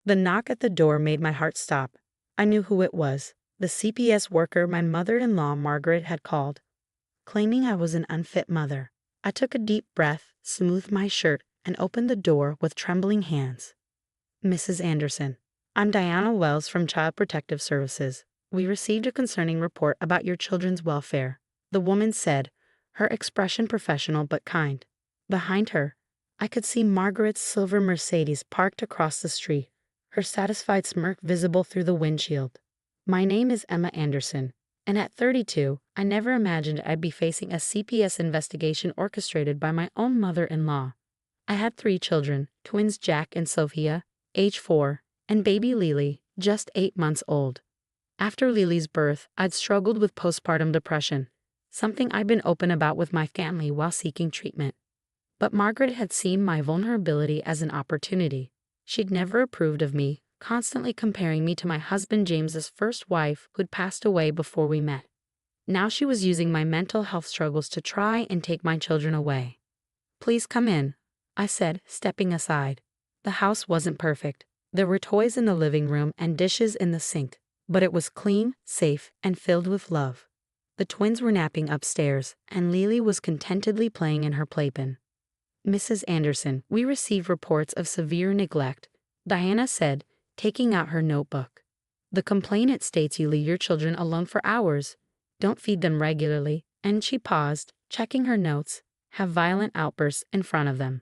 The knock at the door made my heart stop. I knew who it was, the CPS worker my mother-in-law Margaret had called, claiming I was an unfit mother. I took a deep breath, smoothed my shirt, and opened the door with trembling hands. "Mrs. Anderson, I'm Diana Wells from Child Protective Services. We received a concerning report about your children's welfare," the woman said, her expression professional but kind. Behind her, I could see Margaret's silver Mercedes parked across the street, her satisfied smirk visible through the windshield. "My name is Emma Anderson, and at 32, I never imagined I'd be facing a CPS investigation orchestrated by my own mother-in-law. I had 3 children, twins Jack and Sophia, age 4, and baby Lily, just 8 months old. After Lily's birth, I'd struggled with postpartum depression, something I'd been open about with my family while seeking treatment. But Margaret had seen my vulnerability as an opportunity. She'd never approved of me, constantly comparing me to my husband James's first wife who'd passed away before we met. Now she was using my mental health struggles to try and take my children away. "Please come in," I said, stepping aside. The house wasn't perfect. There were toys in the living room and dishes in the sink, but it was clean, safe, and filled with love. The twins were napping upstairs, and Lily was contentedly playing in her playpen. "Mrs. Anderson, we received reports of severe neglect," Diana said, taking out her notebook. "The complainant states you leave your children alone for hours, don't feed them regularly," and she paused, checking her notes, "have violent outbursts in front of them."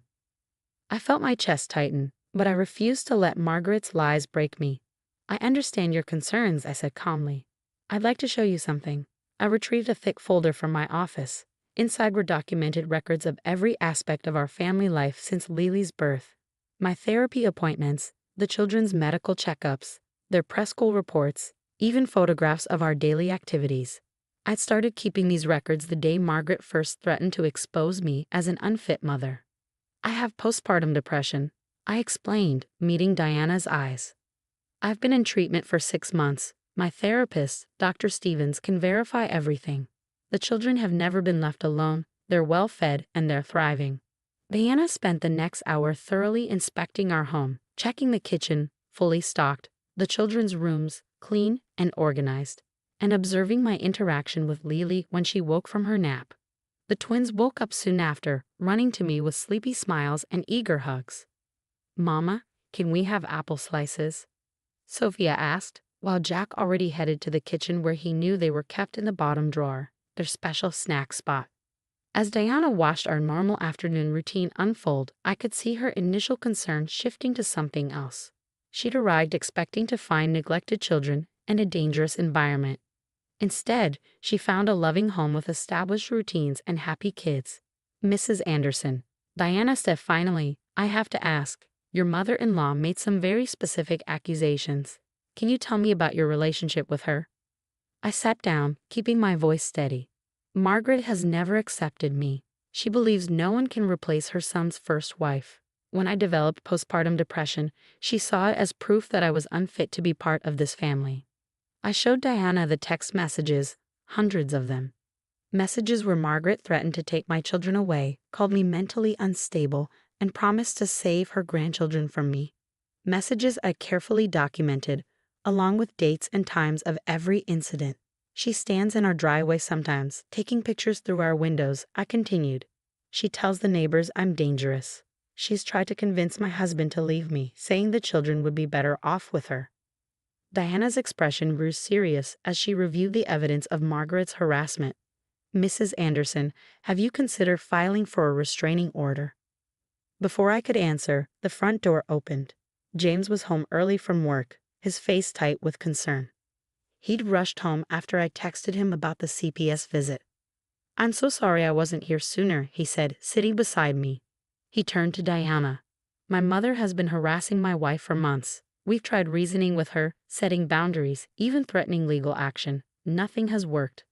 I felt my chest tighten, but I refused to let Margaret's lies break me. "I understand your concerns," I said calmly. "I'd like to show you something." I retrieved a thick folder from my office. Inside were documented records of every aspect of our family life since Lily's birth. My therapy appointments, the children's medical checkups, their preschool reports, even photographs of our daily activities. I'd started keeping these records the day Margaret first threatened to expose me as an unfit mother. "I have postpartum depression," I explained, meeting Diana's eyes. "I've been in treatment for 6 months. My therapist, Dr. Stevens, can verify everything. The children have never been left alone, they're well fed, and they're thriving." Diana spent the next hour thoroughly inspecting our home, checking the kitchen, fully stocked, the children's rooms, clean and organized, and observing my interaction with Lily when she woke from her nap. The twins woke up soon after, running to me with sleepy smiles and eager hugs. "Mama, can we have apple slices?" Sophia asked, while Jack already headed to the kitchen where he knew they were kept in the bottom drawer, their special snack spot. As Diana watched our normal afternoon routine unfold, I could see her initial concern shifting to something else. She'd arrived expecting to find neglected children and a dangerous environment. Instead, she found a loving home with established routines and happy kids. "Mrs. Anderson," Diana said finally, "I have to ask, your mother-in-law made some very specific accusations. Can you tell me about your relationship with her?" I sat down, keeping my voice steady. "Margaret has never accepted me. She believes no one can replace her son's first wife. When I developed postpartum depression, she saw it as proof that I was unfit to be part of this family." I showed Diana the text messages, hundreds of them. Messages where Margaret threatened to take my children away, called me mentally unstable, and promised to save her grandchildren from me. Messages I carefully documented, along with dates and times of every incident. "She stands in our driveway sometimes, taking pictures through our windows," I continued. "She tells the neighbors I'm dangerous. She's tried to convince my husband to leave me, saying the children would be better off with her." Diana's expression grew serious as she reviewed the evidence of Margaret's harassment. "Mrs. Anderson, have you considered filing for a restraining order?" Before I could answer, the front door opened. James was home early from work, his face tight with concern. He'd rushed home after I texted him about the CPS visit. "I'm so sorry I wasn't here sooner," he said, sitting beside me. He turned to Diana. "My mother has been harassing my wife for months. We've tried reasoning with her, setting boundaries, even threatening legal action. Nothing has worked."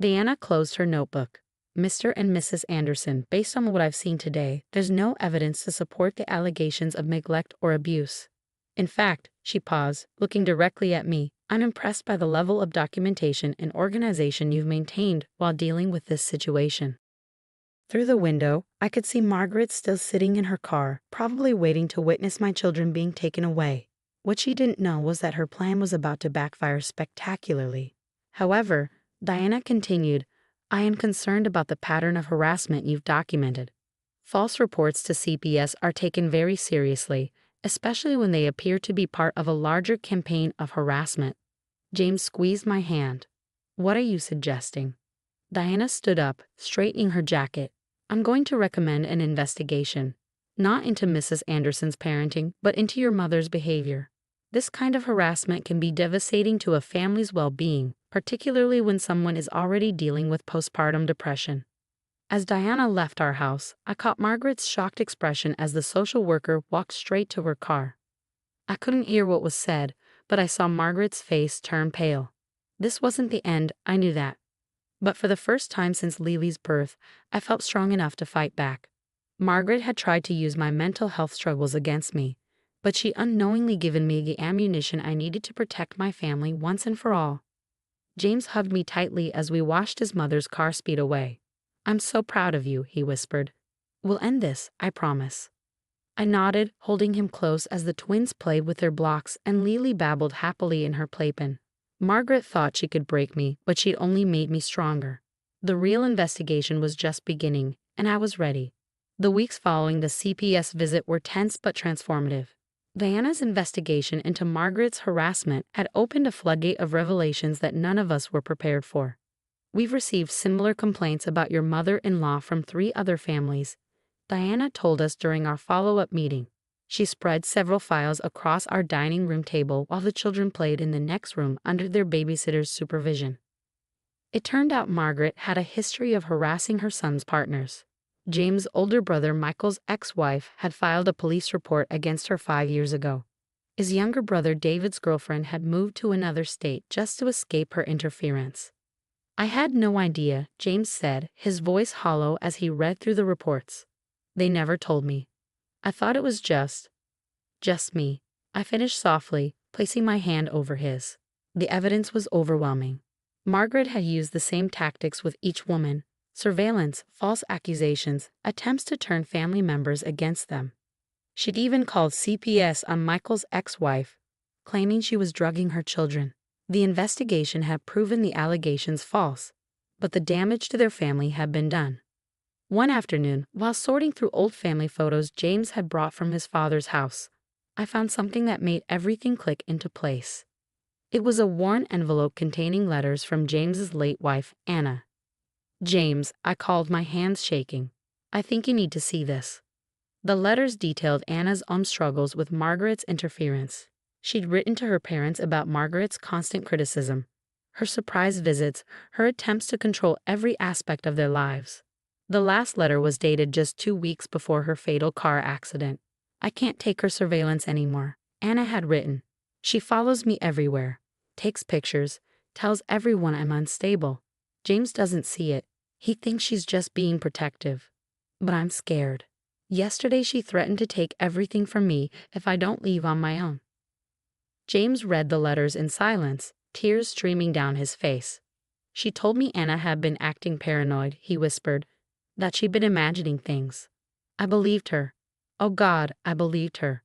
Diana closed her notebook. "Mr. and Mrs. Anderson, based on what I've seen today, there's no evidence to support the allegations of neglect or abuse. In fact," she paused, looking directly at me, "I'm impressed by the level of documentation and organization you've maintained while dealing with this situation." Through the window, I could see Margaret still sitting in her car, probably waiting to witness my children being taken away. What she didn't know was that her plan was about to backfire spectacularly. However, Diana continued, I am concerned about the pattern of harassment you've documented. False reports to CPS are taken very seriously, especially when they appear to be part of a larger campaign of harassment. James squeezed my hand. What are you suggesting? Diana stood up, straightening her jacket. I'm going to recommend an investigation. Not into Mrs. Anderson's parenting, but into your mother's behavior. This kind of harassment can be devastating to a family's well-being, particularly when someone is already dealing with postpartum depression. As Diana left our house, I caught Margaret's shocked expression as the social worker walked straight to her car. I couldn't hear what was said, but I saw Margaret's face turn pale. This wasn't the end, I knew that. But for the first time since Lily's birth, I felt strong enough to fight back. Margaret had tried to use my mental health struggles against me, but she unknowingly given me the ammunition I needed to protect my family once and for all. James hugged me tightly as we watched his mother's car speed away. I'm so proud of you, he whispered. We'll end this, I promise. I nodded, holding him close as the twins played with their blocks and Lily babbled happily in her playpen. Margaret thought she could break me, but she'd only made me stronger. The real investigation was just beginning, and I was ready. The weeks following the CPS visit were tense but transformative. Diana's investigation into Margaret's harassment had opened a floodgate of revelations that none of us were prepared for. We've received similar complaints about your mother-in-law from 3 other families, Diana told us during our follow-up meeting. She spread several files across our dining room table while the children played in the next room under their babysitter's supervision. It turned out Margaret had a history of harassing her son's partners. James' older brother Michael's ex-wife had filed a police report against her 5 years ago. His younger brother David's girlfriend had moved to another state just to escape her interference. I had no idea, James said, his voice hollow as he read through the reports. They never told me. I thought it was just me. I finished softly, placing my hand over his. The evidence was overwhelming. Margaret had used the same tactics with each woman: surveillance, false accusations, attempts to turn family members against them. She'd even called CPS on Michael's ex-wife, claiming she was drugging her children. The investigation had proven the allegations false, but the damage to their family had been done. One afternoon, while sorting through old family photos James had brought from his father's house, I found something that made everything click into place. It was a worn envelope containing letters from James's late wife, Anna. James, I called, my hands shaking. I think you need to see this. The letters detailed Anna's own struggles with Margaret's interference. She'd written to her parents about Margaret's constant criticism, her surprise visits, her attempts to control every aspect of their lives. The last letter was dated just 2 weeks before her fatal car accident. I can't take her surveillance anymore, Anna had written. She follows me everywhere, takes pictures, tells everyone I'm unstable. James doesn't see it. He thinks she's just being protective. But I'm scared. Yesterday she threatened to take everything from me if I don't leave on my own. James read the letters in silence, tears streaming down his face. She told me Anna had been acting paranoid, he whispered, that she'd been imagining things. I believed her. Oh God, I believed her.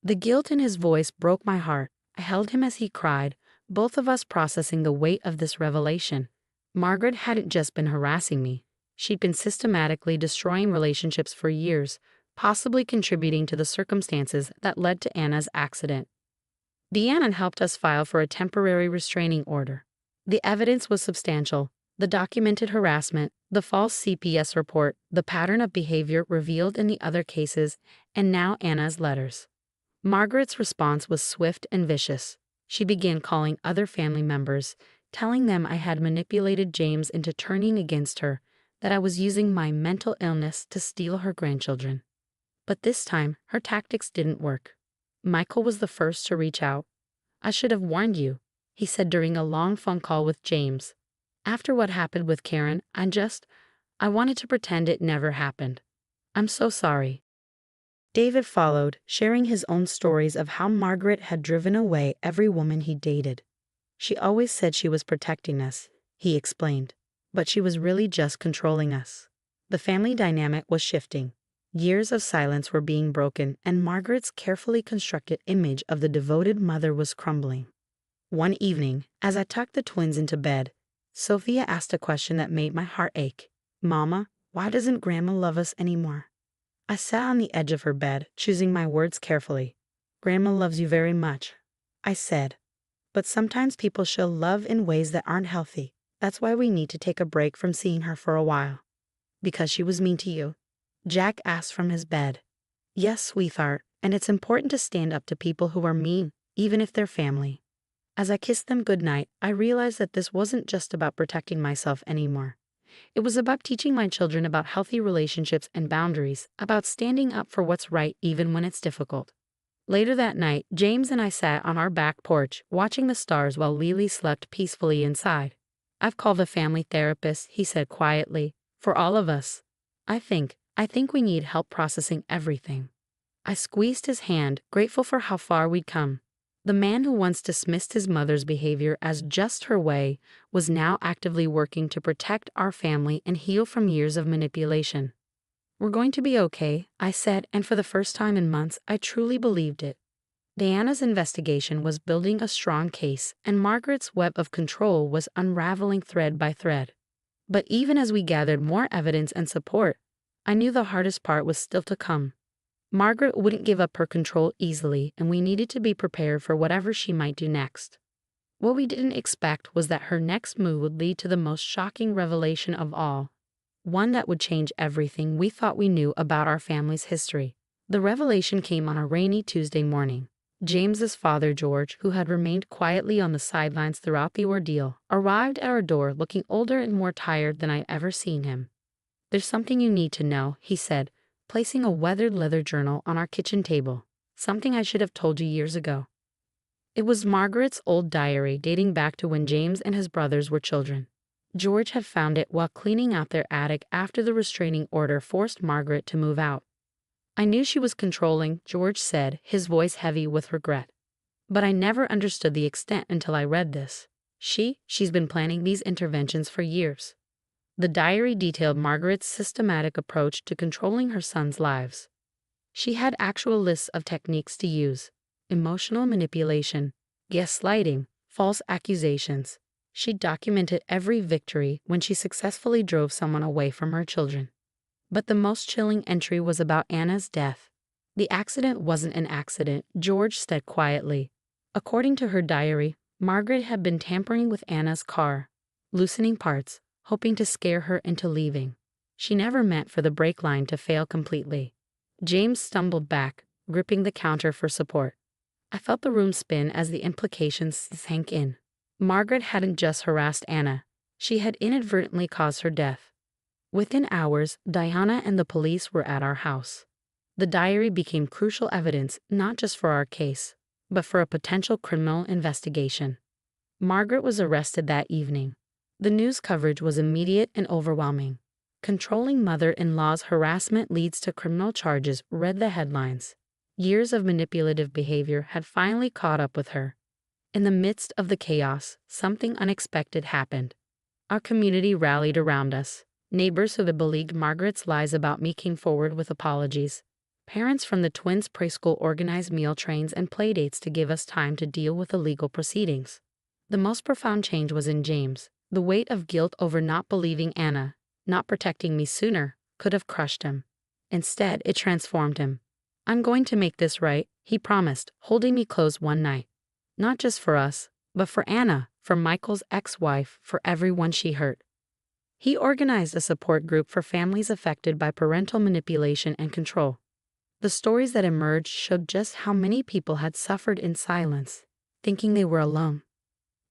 The guilt in his voice broke my heart. I held him as he cried, both of us processing the weight of this revelation. Margaret hadn't just been harassing me. She'd been systematically destroying relationships for years, possibly contributing to the circumstances that led to Anna's accident. Deanna helped us file for a temporary restraining order. The evidence was substantial: the documented harassment, the false CPS report, the pattern of behavior revealed in the other cases, and now Anna's letters. Margaret's response was swift and vicious. She began calling other family members, telling them I had manipulated James into turning against her, that I was using my mental illness to steal her grandchildren. But this time, her tactics didn't work. Michael was the first to reach out. I should have warned you, he said during a long phone call with James. After what happened with Karen, I wanted to pretend it never happened. I'm so sorry. David followed, sharing his own stories of how Margaret had driven away every woman he dated. She always said she was protecting us, he explained, but she was really just controlling us. The family dynamic was shifting. Years of silence were being broken, and Margaret's carefully constructed image of the devoted mother was crumbling. One evening, as I tucked the twins into bed, Sophia asked a question that made my heart ache. "Mama, why doesn't Grandma love us anymore?" I sat on the edge of her bed, choosing my words carefully. "Grandma loves you very much," I said. "But sometimes people show love in ways that aren't healthy. That's why we need to take a break from seeing her for a while." "Because she was mean to you?" Jack asked from his bed. "Yes, sweetheart, and it's important to stand up to people who are mean, even if they're family." As I kissed them goodnight, I realized that this wasn't just about protecting myself anymore. It was about teaching my children about healthy relationships and boundaries, about standing up for what's right even when it's difficult. Later that night, James and I sat on our back porch, watching the stars while Lily slept peacefully inside. "I've called a family therapist," he said quietly, "for all of us. I think we need help processing everything." I squeezed his hand, grateful for how far we'd come. The man who once dismissed his mother's behavior as just her way was now actively working to protect our family and heal from years of manipulation. "We're going to be okay," I said, and for the first time in months, I truly believed it. Diana's investigation was building a strong case, and Margaret's web of control was unraveling thread by thread. But even as we gathered more evidence and support, I knew the hardest part was still to come. Margaret wouldn't give up her control easily, and we needed to be prepared for whatever she might do next. What we didn't expect was that her next move would lead to the most shocking revelation of all, one that would change everything we thought we knew about our family's history. The revelation came on a rainy Tuesday morning. James's father, George, who had remained quietly on the sidelines throughout the ordeal, arrived at our door looking older and more tired than I'd ever seen him. "There's something you need to know," he said, placing a weathered leather journal on our kitchen table. "Something I should have told you years ago." It was Margaret's old diary dating back to when James and his brothers were children. George had found it while cleaning out their attic after the restraining order forced Margaret to move out. "I knew she was controlling," George said, his voice heavy with regret. "But I never understood the extent until I read this. She's been planning these interventions for years." The diary detailed Margaret's systematic approach to controlling her sons' lives. She had actual lists of techniques to use: emotional manipulation, gaslighting, false accusations. She documented every victory when she successfully drove someone away from her children. But the most chilling entry was about Anna's death. "The accident wasn't an accident," George said quietly. According to her diary, Margaret had been tampering with Anna's car, loosening parts, hoping to scare her into leaving. She never meant for the brake line to fail completely. James stumbled back, gripping the counter for support. I felt the room spin as the implications sank in. Margaret hadn't just harassed Anna. She had inadvertently caused her death. Within hours, Diana and the police were at our house. The diary became crucial evidence not just for our case, but for a potential criminal investigation. Margaret was arrested that evening. The news coverage was immediate and overwhelming. "Controlling mother-in-law's harassment leads to criminal charges," read the headlines. Years of manipulative behavior had finally caught up with her. In the midst of the chaos, something unexpected happened. Our community rallied around us. Neighbors who had believed Margaret's lies about me came forward with apologies. Parents from the twins' preschool organized meal trains and playdates to give us time to deal with the legal proceedings. The most profound change was in James. The weight of guilt over not believing Anna, not protecting me sooner, could have crushed him. Instead, it transformed him. "I'm going to make this right," he promised, holding me close one night. Not just for us, but for Anna, for Michael's ex-wife, for everyone she hurt. He organized a support group for families affected by parental manipulation and control. The stories that emerged showed just how many people had suffered in silence, thinking they were alone.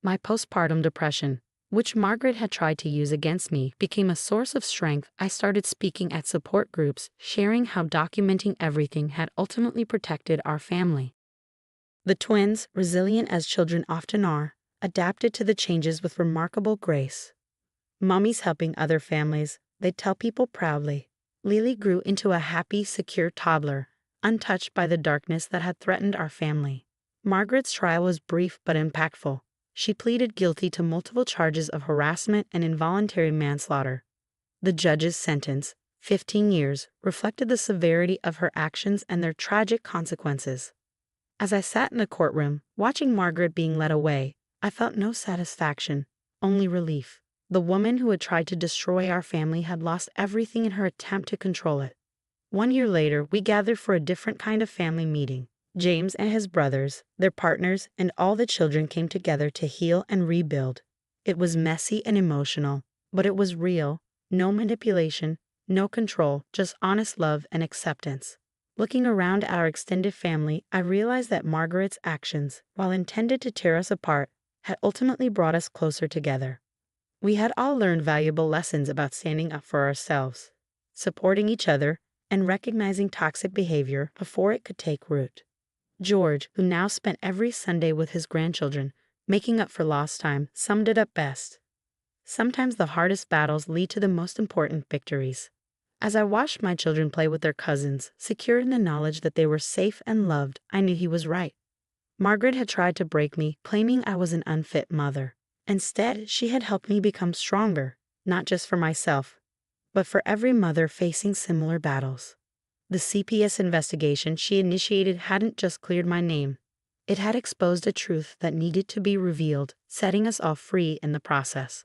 My postpartum depression, which Margaret had tried to use against me, became a source of strength. I started speaking at support groups, sharing how documenting everything had ultimately protected our family. The twins, resilient as children often are, adapted to the changes with remarkable grace. "Mommy's helping other families," they'd tell people proudly. Lily grew into a happy, secure toddler, untouched by the darkness that had threatened our family. Margaret's trial was brief but impactful. She pleaded guilty to multiple charges of harassment and involuntary manslaughter. The judge's sentence, 15 years, reflected the severity of her actions and their tragic consequences. As I sat in the courtroom, watching Margaret being led away, I felt no satisfaction, only relief. The woman who had tried to destroy our family had lost everything in her attempt to control it. 1 year later, we gathered for a different kind of family meeting. James and his brothers, their partners, and all the children came together to heal and rebuild. It was messy and emotional, but it was real. No manipulation, no control, just honest love and acceptance. Looking around at our extended family, I realized that Margaret's actions, while intended to tear us apart, had ultimately brought us closer together. We had all learned valuable lessons about standing up for ourselves, supporting each other, and recognizing toxic behavior before it could take root. George, who now spent every Sunday with his grandchildren, making up for lost time, summed it up best. Sometimes the hardest battles lead to the most important victories. As I watched my children play with their cousins, secure in the knowledge that they were safe and loved, I knew he was right. Margaret had tried to break me, claiming I was an unfit mother. Instead, she had helped me become stronger, not just for myself, but for every mother facing similar battles. The CPS investigation she initiated hadn't just cleared my name. It had exposed a truth that needed to be revealed, setting us all free in the process.